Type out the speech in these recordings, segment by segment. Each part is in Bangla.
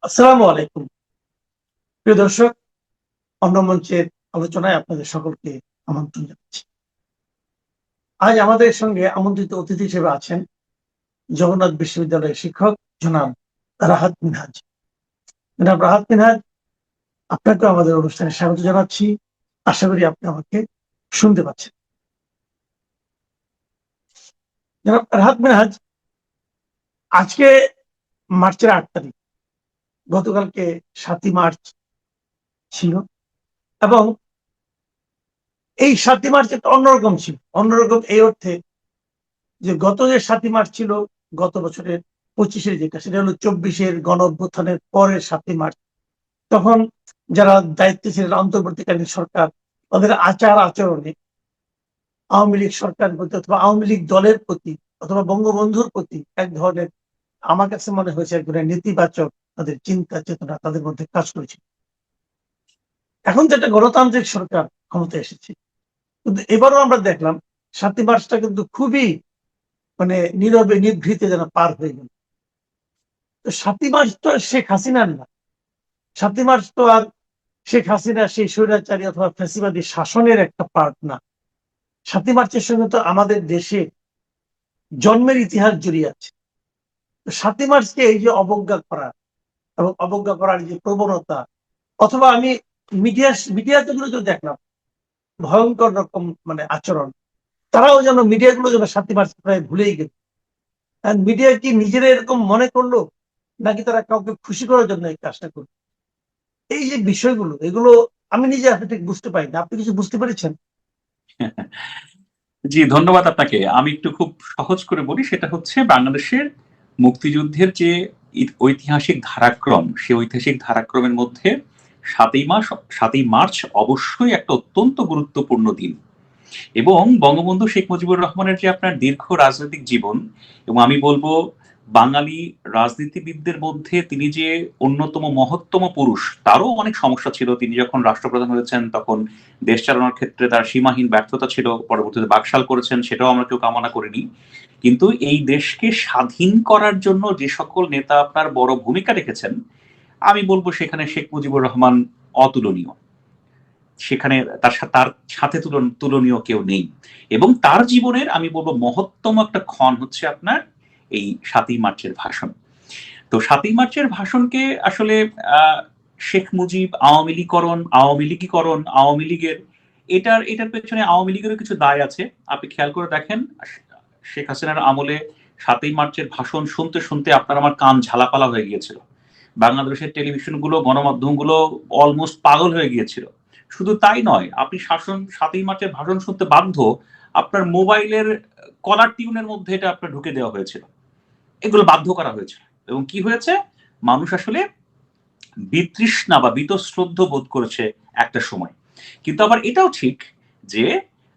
আসসালামু আলাইকুম। প্রিয় দর্শক, অন্য মঞ্চের আলোচনায় আপনাদের সকলকে আমন্ত্রণ জানাচ্ছি। আজ আমাদের সঙ্গে আমন্ত্রিত অতিথি হিসেবে আছেন জগন্নাথ বিশ্ববিদ্যালয়ের শিক্ষক জনাব রাহাত মিনহাজ। জনাব রাহাত মিনহাজ, আপনাকেও আমাদের অনুষ্ঠানে স্বাগত জানাচ্ছি। আশা করি আপনি আমাকে শুনতে পাচ্ছেন। জনাব রাহাত মিনহাজ, আজকে মার্চের ৮ তারিখ, গতকালকে ৭ই মার্চ ছিল এবং এই ৭ই মার্চ একটা অন্যরকম ছিল। অন্যরকম এই অর্থে যে গত যে ৭ই মার্চ ছিল গত বছরের ২৫-এর যেটা, সেটা হলো ২৪-এর গণঅভ্যুত্থানের পরের ৭ই মার্চ। তখন যারা দায়িত্বে ছিলেন অন্তর্বর্তীকালীন সরকার, তাদের আচার-আচরণে আওয়ামী লীগ সরকারের প্রতি অথবা আওয়ামী লীগ দলের প্রতি অথবা বঙ্গবন্ধুর প্রতি এক ধরনের, আমার কাছে মনে হয়েছে, এক ধরনের নেতিবাচক তাদের চিন্তা চেতনা তাদের মধ্যে কাজ করেছিল। এখন যে একটা গণতান্ত্রিক সরকার ক্ষমতায় এসেছে, কিন্তু এবারও আমরা দেখলাম ৭ই মার্চটা কিন্তু খুবই নীরবে নিভৃতে যেন পার হয়ে গেল। তো ৭ই মার্চ তো আর শেখ হাসিনার না। ৭ই মার্চ তো আর শেখ হাসিনা সেই স্বৈরাচারী অথবা ফ্যাসিবাদী শাসনের একটা পার্ট না। ৭ই মার্চের সঙ্গে তো আমাদের দেশে জন্মের ইতিহাস জড়িয়ে আছে। তো ৭ই মার্চকে এই যে অবজ্ঞা করা এবং অবজ্ঞা করার যে প্রবণতা, অথবা আমি মিডিয়াতে গুলো যে দেখলাম ভয়ঙ্কর রকম আচরণ, তারাও যেন মিডিয়াগুলো যেন ৭ই মার্চ প্রায় ভুলেই গেল। মিডিয়া কি নিজেরা এরকম মনে করলো, নাকি তারা কাউকে খুশি করার জন্য এই কাজটা করলো? এই যে বিষয়গুলো, এগুলো আমি নিজে আসলে ঠিক বুঝতে পারি না। আপনি কিছু বুঝতে পেরেছেন? জি, ধন্যবাদ আপনাকে। আমি একটু খুব সহজ করে বলি, সেটা হচ্ছে বাংলাদেশের মুক্তিযুদ্ধের যে ঐতিহাসিক ধারাক্রম, সেই ঐতিহাসিক ধারাক্রমের মধ্যে ৭ই মার্চ অবশ্যই একটা অত্যন্ত গুরুত্বপূর্ণ দিন। এবং বঙ্গবন্ধু শেখ মুজিবুর রহমানের যে আপনার দীর্ঘ রাজনৈতিক জীবন, এবং আমি বলবো বাঙালি রাজনীতিবিদদের মধ্যে তিনি যে অন্যতম মহত্তম পুরুষ, তারও অনেক সমস্যা ছিল। তিনি যখন রাষ্ট্রপ্রধান হয়েছেন তখন দেশ চালানোর ক্ষেত্রে তার সীমাহীন ব্যর্থতা ছিল, পরবর্তীতে বাকশাল করেছেন, সেটাও আমরা কেউ কামনা করিনি। কিন্তু এই দেশকে স্বাধীন করার জন্য যে সকল নেতা আপনার বড় ভূমিকা রেখেছেন, আমি বলবো সেখানে শেখ মুজিবুর রহমান অতুলনীয়। সেখানে তার সাথে তুলনীয় কেউ নেই। এবং তার জীবনের আমি বলবো মহত্তম একটা ক্ষণ হচ্ছে আপনার এই ৭ই মার্চের ভাষণ। তো ৭ই মার্চের ভাষণকে আসলে আহ, শেখ মুজিব আওয়ামী লীগীকরণ, আওয়ামী লীগের এটার পেছনে আওয়ামী লীগেরও কিছু দায় আছে। আপনি খেয়াল করে দেখেন, শেখ হাসিনার আমলে ৭ই মার্চের ভাষণ শুনতে শুনতে আপনার আমার কান ঝালাপালা হয়ে গিয়েছিল। বাংলাদেশের টেলিভিশনগুলো, গণমাধ্যমগুলো অলমোস্ট পাগল হয়ে গিয়েছিল। শুধু তাই নয়, আপনি ৭ই মার্চের ভাষণ শুনতে বাধ্য, আপনার মোবাইলের কলার টিউনের মধ্যে এটা আপনার ঢুকে দেওয়া হয়েছিল। এগুলো বাধ্য করা হয়েছিল। এবং কি হয়েছে, মানুষ আসলে বিতৃষ্ণা বা বীতশ্রদ্ধ বোধ করেছে একটা সময়। কিন্তু আবার এটাও ঠিক যে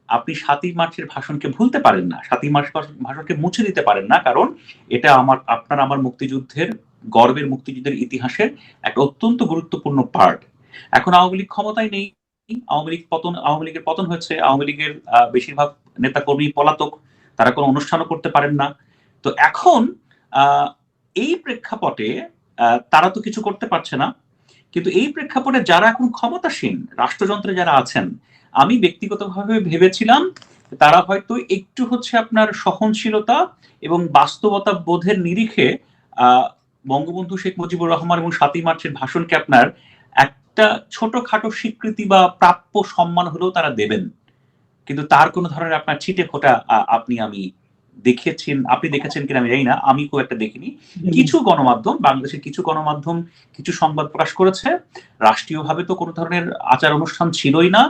আপনি ৭ই মার্চের ভাষণকে ভুলতে পারেন না, ৭ই মার্চ ভাষণকে মুছে দিতে পারেন না, কারণ এটা আপনার আমার মুক্তিযুদ্ধের, গর্বের মুক্তিযুদ্ধের ইতিহাসের একটা অত্যন্ত গুরুত্বপূর্ণ পার্ট। এখন আওয়ামী লীগ ক্ষমতায় নেই, আওয়ামী লীগের পতন হয়েছে, আওয়ামী লীগের বেশিরভাগ নেতাকর্মী পলাতক, তারা কোনো অনুষ্ঠানও করতে পারেন না। তো এখন আহ, এই প্রেক্ষাপটে তারা তো কিছু করতে পারছে না। কিন্তু এই প্রেক্ষাপটে যারা এখন ক্ষমতাসীন রাষ্ট্রযন্ত্রে যারা আছেন, আমি ব্যক্তিগতভাবে ভেবেছিলাম তারা হয়তো একটু হচ্ছে আপনার সহনশীলতা এবং বাস্তবতা বোধের নিরিখে আহ বঙ্গবন্ধু শেখ মুজিবুর রহমান এবং ৭ই মার্চের ভাষণকে আপনার একটা ছোটখাটো স্বীকৃতি বা প্রাপ্য সম্মান হলেও তারা দেবেন। কিন্তু তার কোনো ধরনের আপনার ছিটে ফোটা আপনি দেখেছেন কিনা আমি জানি না, আমি খুব একটা দেখিনি। কিছু গণমাধ্যম, বাংলাদেশের কিছু গণমাধ্যম কিছু সংবাদ প্রকাশ করেছে। রাষ্ট্রীয়ভাবে তো কোনো ধরনের আচার অনুষ্ঠান ছিলই না।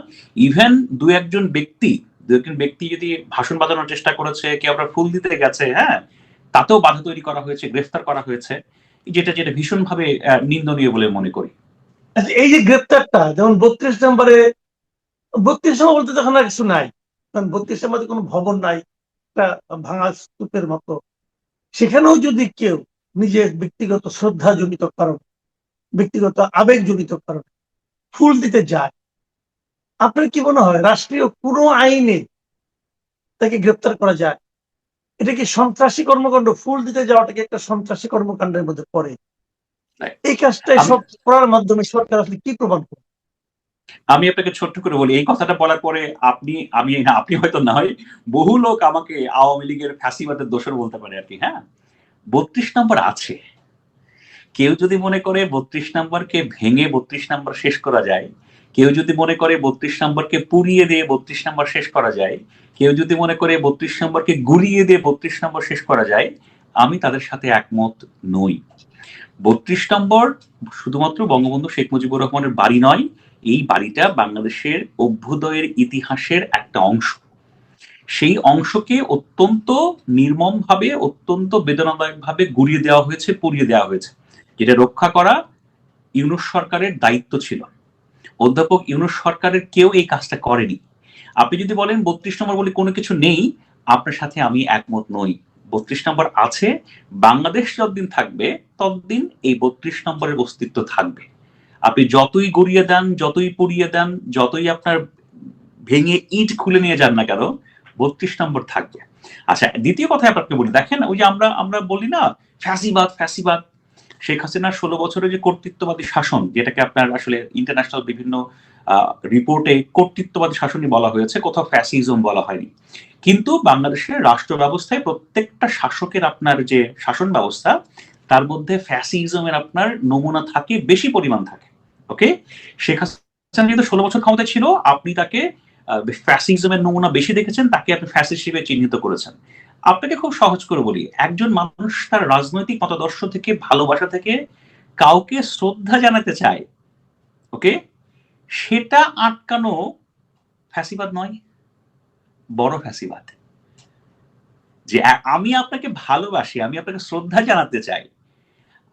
ইভেন দু একজন ব্যক্তি যদি ভাষণ বাজানোর চেষ্টা করেছে, কেউ আপনার ফুল দিতে গেছে, হ্যাঁ, তাতেও বাধা তৈরি করা হয়েছে, গ্রেফতার করা হয়েছে, যেটা যেটা ভীষণভাবে নিন্দনীয় বলে মনে করি। আচ্ছা, এই যে গ্রেপ্তারটা, যেমন ৩২ নম্বরে, ৩২ নম্বর বলতে তখন আর কিছু নাই, কারণ ৩২ নম্বরে কোনো ভবন নাই, একটা ভাঙা স্তূপের মতো। সেখানেও যদি কেউ নিজের ব্যক্তিগত শ্রদ্ধা জনিত কারণ, ব্যক্তিগত আবেগ জনিত কারণ ফুল দিতে যায়, আপনার কি মনে হয় রাষ্ট্রীয় কোনো আইনে তাকে গ্রেপ্তার করা যায়? এটা কি সন্ত্রাসী কর্মকাণ্ড? ফুল দিতে যাওয়াটা কি একটা সন্ত্রাসী কর্মকাণ্ডের মধ্যে পড়ে? এই কাজটা আমি সব করার মাধ্যমে সরকার আসলে কি প্রমাণ করে? আমি আপনাকে ছোট্ট করে বলি, এই কথাটা বলার পরে আপনি হয়তো নয়, বহু লোক আমাকে আওয়ামী লীগের ফ্যাসিবাদের দোসর বলতে পারে আরকি, হ্যাঁ? ৩২ নম্বর আছে। কেউ যদি মনে করে ৩২ নম্বরকে ভেঙে ৩২ নম্বর শেষ করা যায়, কেউ যদি মনে করে ৩২ নম্বরকে পুড়িয়ে দিয়ে ৩২ নম্বর শেষ করা যায়, কেউ যদি মনে করে ৩২ নম্বরকে গুলিয়ে দিয়ে ৩২ নম্বর শেষ করা যায়, আমি তাদের সাথে একমত নই। ৩২ নম্বর শুধুমাত্র বঙ্গবন্ধু শেখ মুজিবুর রহমানের বাড়ি নয়, এই বাড়িটা বাংলাদেশের অভ্যুদয়ের ইতিহাসের একটা অংশ। সেই অংশকে অত্যন্ত নির্মমভাবে, অত্যন্ত বেদনাদায়কভাবে গুঁড়িয়ে দেওয়া হয়েছে, পুড়িয়ে দেওয়া হয়েছে। যেটা রক্ষা করা ইউনূস সরকারের দায়িত্ব ছিল। অধ্যাপক ইউনূস সরকারের কেউ এই কাজটা করেনি। আপনি যদি বলেন ৩২ নম্বর বলে কোনো কিছু নেই, আপনার সাথে আমি একমত নই। ৩২ নম্বর আছে। বাংলাদেশ যতদিন থাকবে ততদিন এই ৩২ নম্বরের অস্তিত্ব থাকবে। আপনি যতই গড়িয়ে দেন, যতই পুড়িয়ে দেন, যতই আপনার ভেঙে ইট খুলে নিয়ে যান না কেন, ৩২ নম্বর থাকবে। আচ্ছা, দ্বিতীয় কথা আপনাকে বলি, দেখেন ওই যে আমরা আমরা বলি না ফ্যাসিবাদ ফ্যাসিবাদ, শেখ হাসিনার ১৬ বছরের যে কর্তৃত্ববাদী শাসন, যেটাকে আপনার আসলে ইন্টারন্যাশনাল বিভিন্ন রিপোর্টে কর্তৃত্ববাদী শাসনই বলা হয়েছে, কোথাও ফ্যাসিজম বলা হয়নি। কিন্তু বাংলাদেশের রাষ্ট্র ব্যবস্থায় প্রত্যেকটা শাসকের আপনার যে শাসন ব্যবস্থা, তার মধ্যে ফ্যাসিজমের আপনার নমুনা থাকে, বেশি পরিমাণ থাকে। ওকে, শেখ হাসিনা যেহেতু ১৬ বছর ক্ষমতায় ছিল, আপনি তাকে ফ্যাসিজমের নমুনা বেশি দেখেছেন, তাকে আপনি ফ্যাসিস্ট হিসেবে চিহ্নিত করেছেন। আপনাকে খুব সহজ করে বলি, একজন মানুষ তার রাজনৈতিক মতাদর্শ থেকে, ভালোবাসা থেকে কাউকে শ্রদ্ধা জানাতে চায়, ওকে, সেটা আটকানো ফ্যাসিবাদ নয়, বড় ফ্যাসিবাদ। যে আমি আপনাকে ভালোবাসি, আমি আপনাকে শ্রদ্ধা জানাতে চাই,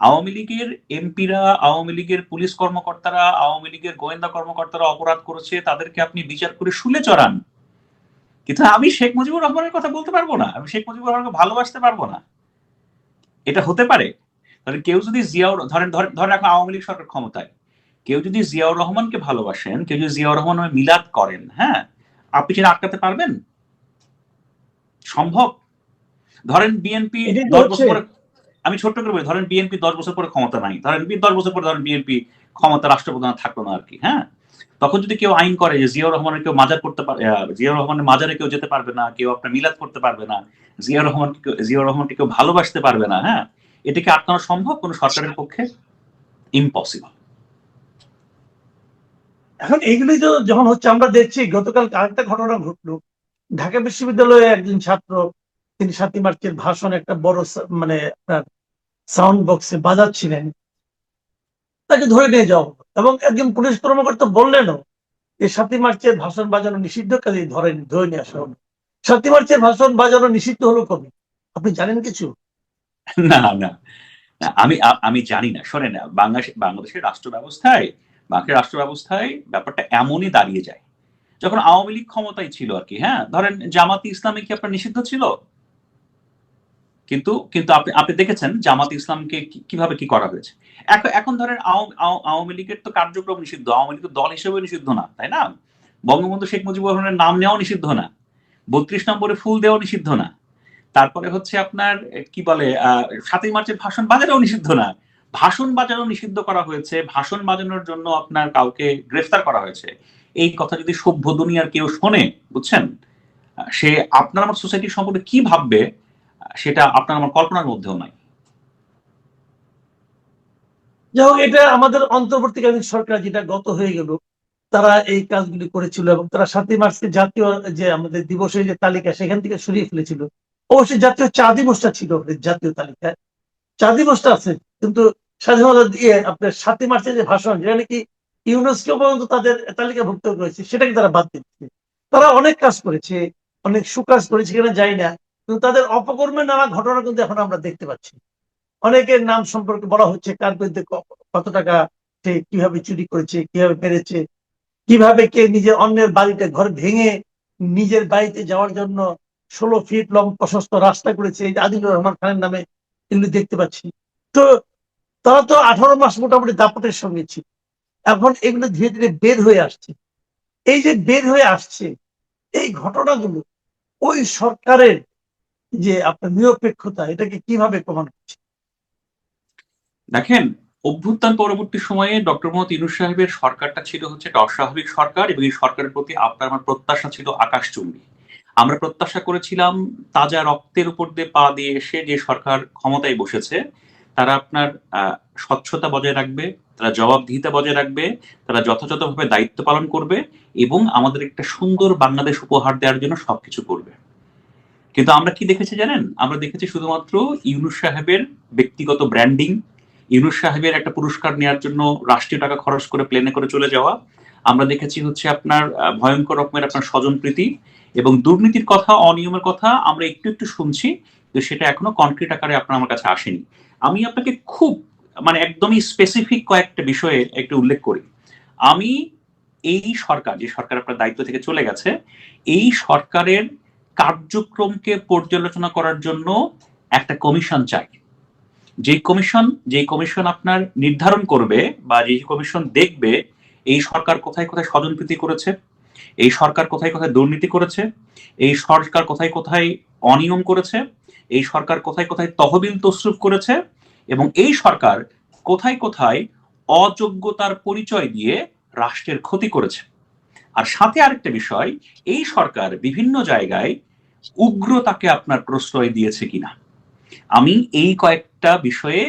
আওয়ামী লীগের এমপিরা, আওয়ামী লীগের পুলিশ কর্মকর্তারা, আওয়ামী লীগের গোয়েন্দা কর্মকর্তারা অপরাধ করেছে, তাদেরকে আপনি বিচার করে শুলে চড়ান, কিন্তু আমি শেখ মুজিবুর রহমানের কথা বলতে পারবো না, আমি শেখ মুজিবুর রহমানকে ভালোবাসতে পারবো না? এটা হতে পারে? তাহলে কেউ যদি ধরেন ধরেন ধরেন এখন আওয়ামী লীগ সরকার ক্ষমতায়, কেউ যদি জিয়াউর রহমানকে ভালোবাসেন, কেউ যদি জিয়াউর রহমান নামে মিলাদ করেন, হ্যাঁ, আপনি সেটা আটকাতে পারবেন? সম্ভব? ধরেন বিএনপি এটাই তো ১০ হচ্ছে। বছর পরে, আমি ছোট্ট করে বলি, ধরেন বিএনপি ১০ বছর পরে ক্ষমতা নাই, ধরেন ১০ বছর পরে ধরেন বিএনপি ক্ষমতা, রাষ্ট্রপ্রধান থাকলো না আরকি, হ্যাঁ? তখন যদি কেউ আইন করে যে জিয়াউর রহমানের কেউ মাজার করতে পারে, জিয়াউর রহমানের মাজারে কেউ যেতে পারবে না, কেউ আপনার মিলাদ করতে পারবে না, জিয়াউর রহমানকে কেউ ভালোবাসতে পারবে না, হ্যাঁ? এটাকে আটকানো সম্ভব কোন সরকারের পক্ষে? ইম্পসিবল। এখন এইগুলি তো যখন হচ্ছে, আমরা দেখছি গতকাল আরেকটা ঘটনা ঘটলো। ঢাকা বিশ্ববিদ্যালয়ে একজন ছাত্র, তিনি ৭ই মার্চের ভাষণ একটা বড় মানে আপনার সাউন্ড বক্সে বাজাচ্ছিলেন, তাকে ধরে নিয়ে যাওয়া হলো এবং একজন পুলিশ কর্মকর্তা বললেনও যে ৭ই মার্চের ভাষণ বাজানো নিষিদ্ধ, কাজে ধরে নিয়ে আসা হলো। ৭ই মার্চের ভাষণ বাজানো নিষিদ্ধ হলো কবে? আপনি জানেন কিছু? না, না, না, আমি জানি না। শোনেন, বাংলাদেশের রাষ্ট্র ব্যবস্থায় ব্যাপারটা এমনই দাঁড়িয়ে যায়। যখন আওয়ামী লীগ ক্ষমতায় ছিল আরকি, হ্যাঁ? ধরেন জামাতে ইসলামী কি আপনার নিষিদ্ধ ছিল? কিন্তু কিন্তু আপনি আপনি দেখেছেন জামাত ইসলামকে কিভাবে কি করা হয়েছে। এখন ধরেন আওয়ামী লীগের তো কার্যক্রম নিষিদ্ধ, আওয়ামী লীগ দল হিসেবে নিষিদ্ধ না, তাই না? বঙ্গবন্ধু শেখ মুজিবুর রহমানের নাম নেওয়াও নিষিদ্ধ না, ৩২ নম্বরে ফুল দেওয়াও নিষিদ্ধ না, তারপরে হচ্ছে আপনার কি বলে ৭ই মার্চের ভাষণ বাজানোও নিষিদ্ধ না। ভাষণ বাজানো নিষিদ্ধ করা হয়েছে, ভাষণ বাজানোর জন্য আপনার কাউকে গ্রেফতার করা হয়েছে। এই কথা যদি সভ্য দুনিয়ার কেউ শোনে, বুঝছেন, সে আপনার আমার সোসাইটি সম্পর্কে কি ভাববে, সেটা আপনার আমার কল্পনার মধ্যেও নাই। যাই হোক, এটা আমাদের অন্তর্বর্তীকালীন সরকার যেটা গত হয়ে গেল, তারা এই কাজগুলি করেছিল এবং তারা ৭ই মার্চকে জাতীয় যে আমাদের দিবসের যে তালিকা, সেখান থেকে সরিয়ে ফেলেছিল। অবশ্যই জাতীয় চা দিবসটা ছিল জাতীয় তালিকায়, চা দিবসটা আছে, কিন্তু স্বাধীনতা দিয়ে আপনার ৭ই মার্চের যে ভাষণ, যেটা নাকি ইউনেস্কো পর্যন্ত তাদের তালিকাভুক্ত করেছে, সেটাকে তারা বাদ দিচ্ছে। তারা অনেক কাজ করেছে, অনেক সুকাজ করেছে কিনা যাই না, কিন্তু তাদের অপকর্মের নানা ঘটনা কিন্তু এখন আমরা দেখতে পাচ্ছি। অনেকের নাম সম্পর্কে বলা হচ্ছে, কার বিরুদ্ধে কত টাকা সে কিভাবে চুরি করেছে, কিভাবে পেরেছে, কিভাবে কে নিজের অন্যের বাড়িতে ঘর ভেঙে নিজের বাড়িতে যাওয়ার জন্য ১৬ ফিট লং প্রশস্ত রাস্তা করেছে, এই যে আদিলুর রহমান খানের নামে, এগুলি দেখতে পাচ্ছি। তো তারা তো ১৮ মাস মোটামুটি দাপটের সঙ্গে ছিল, এখন এগুলো ধীরে ধীরে বের হয়ে আসছে। এই যে বের হয়ে আসছে, এই ঘটনাগুলো ওই সরকারের যে আপনার নিরপেক্ষতা, এটাকে কিভাবে প্রমাণ করছে? দেখেন, অভ্যুত্থান পরবর্তী সময়ে ডক্টর মোহাম্মদ ইউনূস সাহেবের সরকারটা ছিল হচ্ছে একটা অস্বাভাবিক সরকার, এবং এই সরকারের প্রতি আপনার আমার প্রত্যাশা ছিল আকাশচুম্বী। আমরা প্রত্যাশা করেছিলাম তাজা রক্তের উপর দিয়ে পা দিয়ে এসে যে সরকার ক্ষমতায় বসেছে তারা আপনার স্বচ্ছতা বজায় রাখবে, তারা জবাবদিহিতা বজায় রাখবে, তারা যথাযথভাবে দায়িত্ব পালন করবে এবং আমাদের একটা সুন্দর বাংলাদেশ উপহার দেওয়ার জন্য সবকিছু করবে। কিন্তু আমরা কি দেখেছি জানেন? আমরা দেখেছি শুধুমাত্র ইউনূস সাহেবের ব্যক্তিগত ব্র্যান্ডিং, ইউনূস সাহেবের একটা পুরস্কার নেওয়ার জন্য রাষ্ট্রীয় টাকা খরচ করে প্লেনে করে চলে যাওয়া। আমরা দেখেছি হচ্ছে আপনার ভয়ঙ্কর রকমের আপনার স্বজনপ্রীতি এবং দুর্নীতির কথা, অনিয়মের কথা আমরা একটু একটু শুনছি, তো সেটা এখনো কনক্রিট আকারে আপনার আমার কাছে আসেনি। আমি আপনাকে খুব মানে একদমই স্পেসিফিক কয়েকটা বিষয়ে একটু উল্লেখ করি। আমি এই সরকার, যে সরকার আপনার দায়িত্ব থেকে চলে গেছে, এই সরকারের কার্যক্রমকে পর্যালোচনা করার জন্য একটা কমিশন চাই। যে কমিশন আপনার নির্ধারণ করবে বা যে কমিশন দেখবে এই সরকার কোথায় কোথায় স্বজনপ্রীতি করেছে, এই সরকার কোথায় কোথায় দুর্নীতি করেছে, এই সরকার কোথায় কোথায় অনিয়ম করেছে, এই সরকার কোথায় কোথায় তহবিল তসরুপ করেছে, এবং এই সরকার কোথায় কোথায় অযোগ্যতার পরিচয় দিয়ে রাষ্ট্রের ক্ষতি করেছে। আর সাথে আরেকটা বিষয়, এই সরকার বিভিন্ন জায়গায় উগ্রতাকে আপনার প্রশ্রয় দিয়েছে কিনা। আমি এই কয়েকটা বিষয়ে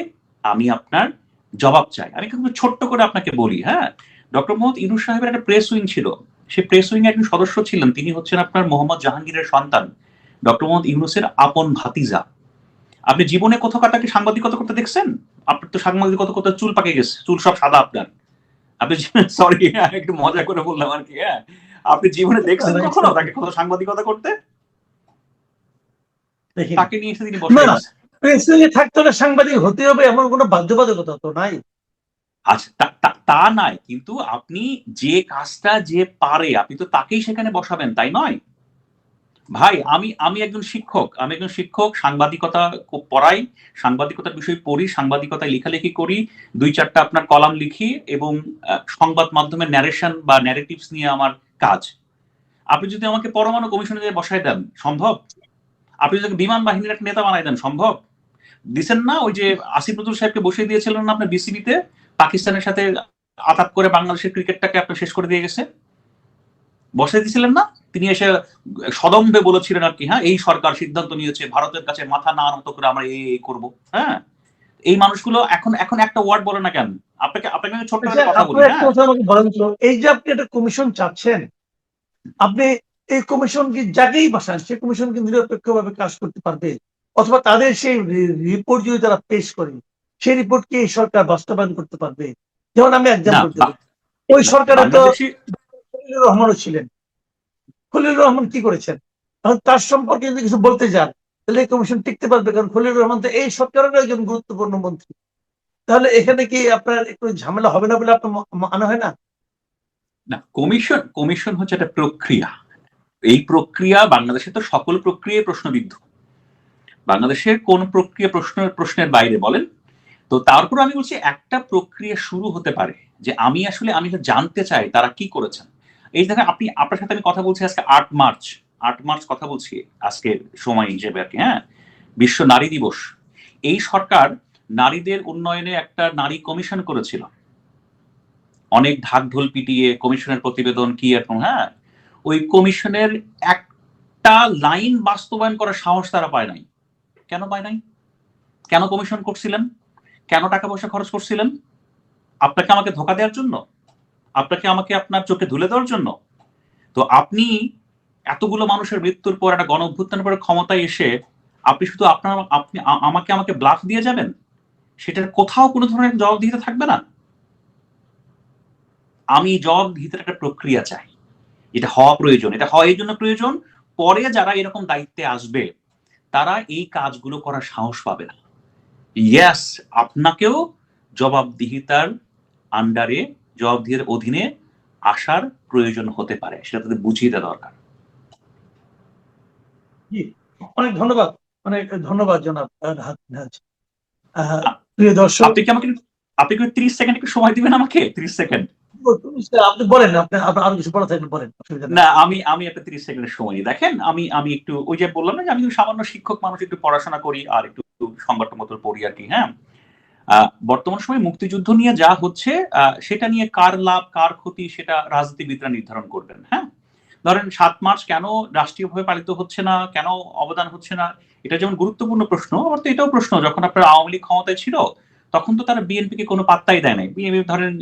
আমি আপনার জবাব চাই। আমি কিন্তু ছোট্ট করে আপনাকে বলি, হ্যাঁ, ডক্টর মোহাম্মদ ইউনূস সাহেবের একটা প্রেস উইং ছিল, সেই প্রেস উইং একজন সদস্য ছিলেন, তিনি হচ্ছেন আপনার মোহাম্মদ জাহাঙ্গীরের সন্তান, ডক্টর মোহাম্মদ ইউনূসের আপন ভাতিজা। আপনি জীবনে কোথাও তাকে সাংবাদিকতা করতে দেখছেন? আপনার তো সাংবাদিকতা করতে চুল পাকে গেছে, চুল সব সাদা আপনার। আপনি সরি একটু মজা করে বললাম আর কি, হ্যাঁ। আপনি জীবনে দেখছেন কখনো তাকে কোথাও সাংবাদিকতা করতে? তাকে নিয়ে এসে তিনি বসে গেছেন। প্রেস উইংয়ে থাকতে হলে সাংবাদিক হতে হবে এমন কোনো বাধ্যবাধকতা তো নাই। আচ্ছা, তা নাই, কিন্তু আপনি যে কাজটা যে পারে আপনি তো তাকেই সেখানে বসাবেন, তাই নয়? ভাই আমি একজন শিক্ষক, সাংবাদিকতা পড়াই, সাংবাদিকতার বিষয় পড়ি, সাংবাদিকতায় লেখালেখি করি, ২-৪টা আপনার কলাম লিখি, এবং সংবাদ মাধ্যমের ন্যারেশন বা ন্যারেটিভস নিয়ে আমার কাজ। আপনি যদি আমাকে পরমাণু কমিশনে বসায় দেন, সম্ভব? আপনি যদি বিমান বাহিনীর একটা নেতা বানাই দেন, সম্ভব? দিচ্ছেন না? ওই যে আসিফ নজরুল সাহেবকে বসিয়ে দিয়েছিলেন না আপনার বিসিবিতে, পাকিস্তানের সাথে আতাত করে বাংলাদেশের ক্রিকেটটাকে আপনার শেষ করে দিয়ে গেছে, বসাই দিয়েছিলেন না? তিনি এসে সদম্ভে বলেছিলেন আর কি, হ্যাঁ, এই সরকার সিদ্ধান্ত নিয়েছে ভারতের কাছে মাথা না নত করে আমরা এই করব, হ্যাঁ। এই মানুষগুলো এখন এখন একটা ওয়ার্ড বলে না কেন? আপনাকে আপনাকে আমি ছোট্ট একটা কথা বলি, হ্যাঁ। আমাকে বলেন তো, এই যে আপনি একটা কমিশন চাচ্ছেন, আপনি এই কমিশন কি যাকেই বসান সে কমিশন কি নিরপেক্ষভাবে কাজ করতে পারবে, অথবা তাদের সেই রিপোর্ট যদি তারা পেশ করে সেই রিপোর্ট কি এই সরকার বাস্তবায়ন করতে পারবে? যেমন আমি এক্সাম্পল দিই, ওই সরকারে তো খলিলুর রহমানও ছিলেন। খলিলুর রহমান কি করেছেন? এখন তার সম্পর্কে যদি কিছু বলতে যান তাহলে এই কমিশন টিকতে পারবে? কারণ খলিলুর রহমান তো এই সরকারের একজন গুরুত্বপূর্ণ মন্ত্রী। তাহলে এখানে কি আপনার একটু ঝামেলা হবে না বলে আপনার মনে হয় না? না, কমিশন হচ্ছে একটা প্রক্রিয়া। এই প্রক্রিয়া বাংলাদেশে তো সকল প্রক্রিয়ায় প্রশ্নবিদ্ধ। বাংলাদেশের কোন প্রক্রিয়া প্রশ্নের বাইরে বলেন? তো তারপর আমি বলছি একটা প্রক্রিয়া শুরু হতে পারে, যে আমি জানতে চাই তারা কি করেছেন। এই দেখেন, আপনার সাথে আমি কথা বলছি আজকে ৮ মার্চ কথা বলছি আজকে সময় হিসেবে আর কি, হ্যাঁ, বিশ্ব নারী দিবস। এই সরকার নারীদের উন্নয়নে একটা নারী কমিশন করেছিল, অনেক ঢাক ঢোল পিটিয়ে কমিশনের প্রতিবেদন কি এরকম, হ্যাঁ। ওই কমিশনের একটা লাইন বাস্তবায়ন করার সাহস তারা পায় নাই। কেন পায় নাই? কেন কমিশন করছিলেন? কেন টাকা পয়সা খরচ করছিলেন? আপনাকে আমাকে ধোকা দেওয়ার জন্য? আপনাকে আমাকে আপনার চোখে ধুলে দেওয়ার জন্য? তো আপনি এতগুলো মানুষের মৃত্যুর পর একটা গণ অভ্যুত্থানের পরে ক্ষমতায় এসে আপনি শুধু আপনি আমাকে ব্লাফ দিয়ে যাবেন? সেটার কোথাও কোনো ধরনের জবাবদিহিতা থাকবে না। আমি জবাবদিহিতার একটা প্রক্রিয়া চাই, এটা হওয়া প্রয়োজন। এটা হয় এই জন্য প্রয়োজন, পরে যারা এরকম দায়িত্বে আসবে তারা এই কাজগুলো করার সাহস পাবে না। ইয়েস, আপনাকেও জবাবদিহিতার আন্ডারে, জবাবদিহিতার অধীনে আসার প্রয়োজন হতে পারে, সেটা তাদের বুঝিয়ে দেওয়া দরকার। জি, অনেক ধন্যবাদ, অনেক ধন্যবাদ জনাব নাজ। প্রিয় দর্শক, আপনি কি 30 সেকেন্ড একটু সময় দিবেন আমাকে? 30 সেকেন্ড আপনি বলেন, আপনি আরো কিছু বলা থাকলে বলেন, অসুবিধা নেই। না, আমি একটা 30 সেকেন্ডের সময় নিই। দেখেন, আমি একটু ওই যে বললাম না যে আমি সামান্য শিক্ষক মানুষ, একটু পড়াশোনা করি আর একটু সংবাদ মতো পড়ি আর কি, হ্যাঁ। বর্তমান সময়ে মুক্তিযুদ্ধ নিয়ে যা হচ্ছে সেটা নিয়ে কার লাভ কার ক্ষতি সেটা রাজনীতিবিদরা নির্ধারণ করবেন। হ্যাঁ, ধরেন 7 মার্চ কেন রাষ্ট্রীয়ভাবে পালিত হচ্ছে না, কেন অবদান হচ্ছে না, এটা যেমন গুরুত্বপূর্ণ প্রশ্ন, আবার তো এটাও প্রশ্ন, যখন আপনার আওয়ামী লীগ ক্ষমতায় ছিল তখন তো তারা বিএনপিকে কোনো পাত্তাই দেয় নাই। বিএনপি ধরেন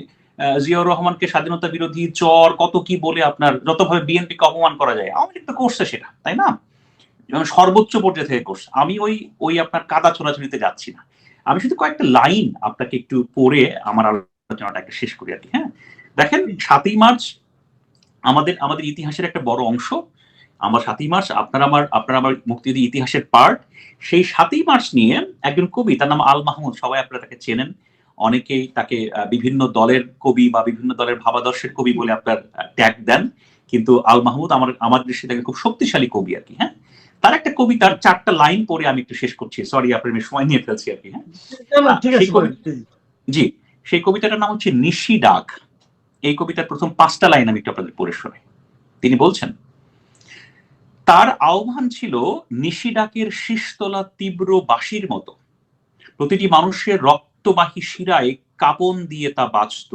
জিয়াউর রহমানকে স্বাধীনতা বিরোধী চর কত কি বলে আপনার যতভাবে বিএনপিকে অপমান করা যায়, আওয়ামী লীগ তো করছে সেটা, তাই না? সর্বোচ্চ পর্যায়ে থেকে করছে। আমি ওই ওই আপনার কাদা ছোড়াছুড়িতে যাচ্ছি না। আমি শুধু কয়েকটা লাইন আপনাকে একটু পড়ে আমার আলোচনাটা একটা শেষ করি আর কি। হ্যাঁ, দেখেন 7ই মার্চ আমাদের আমাদের ইতিহাসের একটা বড় অংশ। আমার 7ই মার্চ আপনার আমার মুক্তিযুদ্ধ ইতিহাসের পার্ট। সেই 7ই মার্চ নিয়ে একজন কবি, তার নাম আল মাহমুদ, সবাই আপনারা তাকে চেনেন। অনেকেই তাকে বিভিন্ন দলের কবি বা বিভিন্ন দলের ভাবাদর্শের কবি বলে আপনার ট্যাগ দেন, কিন্তু আল মাহমুদ আমার দৃষ্টিতে খুব শক্তিশালী কবি আর কি। হ্যাঁ, তার একটা কবিতার 4টা লাইন পড়ে আমি একটু শেষ করছি, সরি আপনার সময় নিয়ে ফেলছি আর কি। হ্যাঁ, ঠিক সেই আছে, কবি, জি, সেই কবিতাটার নাম হচ্ছে নিশি ডাক। এই কবিতার প্রথম 5টা লাইন আমি একটু আপনাদের পড়ে শোনাই। তিনি বলছেন, তার আহ্বান ছিল নিশিডাকের শীষতলা তীব্র বাঁশির মতো, প্রতিটি মানুষের রক্তবাহী শিরায় কাঁপন দিয়ে তা বাজত।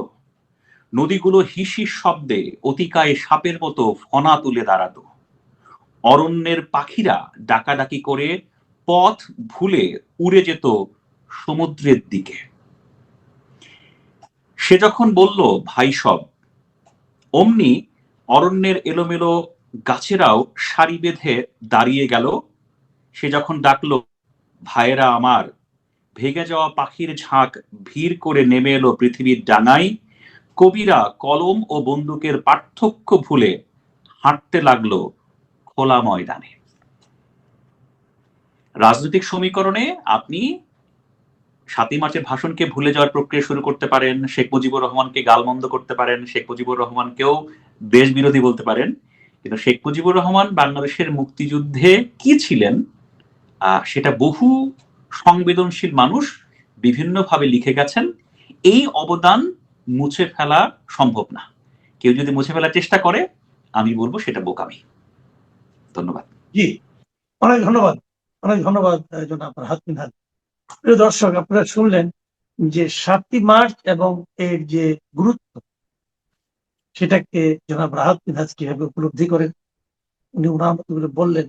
নদীগুলো হিসির শব্দে অতিকায় সাপের মতো ফনা তুলে দাঁড়াতো। অরণ্যের পাখিরা ডাকাডাকি করে পথ ভুলে উড়ে যেত সমুদ্রের দিকে। সে যখন বলল ভাই সব, অমনি অরণ্যের এলোমেলো গাছেরাও সারি বেঁধে দাঁড়িয়ে গেল। সে যখন ডাকলো ভাইয়েরা আমার, ভেগে যাওয়া পাখির ঝাঁক ভিড় করে নেমে এলো পৃথিবীর ডাঙায়। কবিরা কলম ও বন্দুকের পার্থক্য ভুলে হাঁটতে লাগলো খোলা ময়দানে। রাজনৈতিক সমীকরণে আপনি 7ই মার্চের ভাষণকে ভুলে যাওয়ার প্রক্রিয়া শুরু করতে পারেন, শেখ মুজিবুর রহমানকে গালমন্দ করতে পারেন, শেখ মুজিবুর রহমানকেও দেশ বিরোধী বলতে পারেন, কিন্তু শেখ মুজিবুর রহমান বাংলাদেশের মুক্তিযুদ্ধে কি ছিলেন সেটা বহু সংবেদনশীল মানুষ বিভিন্নভাবে লিখে গেছেন। এই অবদান মুছে ফেলা সম্ভব না। কেউ যদি মুছে ফেলার চেষ্টা করে আমি বলবো সেটা বোকামি। ধন্যবাদ। জি, অনেক ধন্যবাদ, অনেক ধন্যবাদ জনাব রাহাত মিনহাজ। প্রিয় দর্শক, আপনারা শুনলেন যে 7ই মার্চ এবং এর যে গুরুত্ব সেটাকে জনাব রাহাত মিনহাজ কিভাবে উপলব্ধি করেন, উনি ওনার মতো করে বললেন।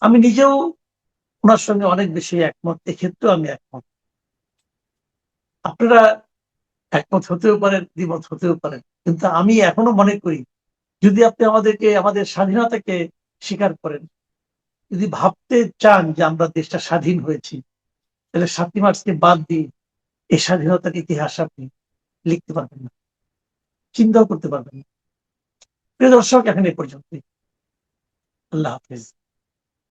আমি নিজেও ওনার সঙ্গে অনেক বেশি একমত, এক্ষেত্রেও আমি একমত। আপনারা একমত হতেও পারেন, দ্বিমত হতেও পারেন, কিন্তু আমি এখনো মনে করি যদি আপনি আমাদের স্বাধীনতাকে স্বীকার করেন, যদি ভাবতে চান যে আমরা দেশটা স্বাধীন হয়েছি, তাহলে 7ই মার্চকে বাদ দিয়ে এই স্বাধীনতার ইতিহাস আপনি লিখতে পারবেন না, চিন্তাও করতে পারবেন না। প্রিয় দর্শক, এখন এ পর্যন্তই। আল্লাহ হাফেজ।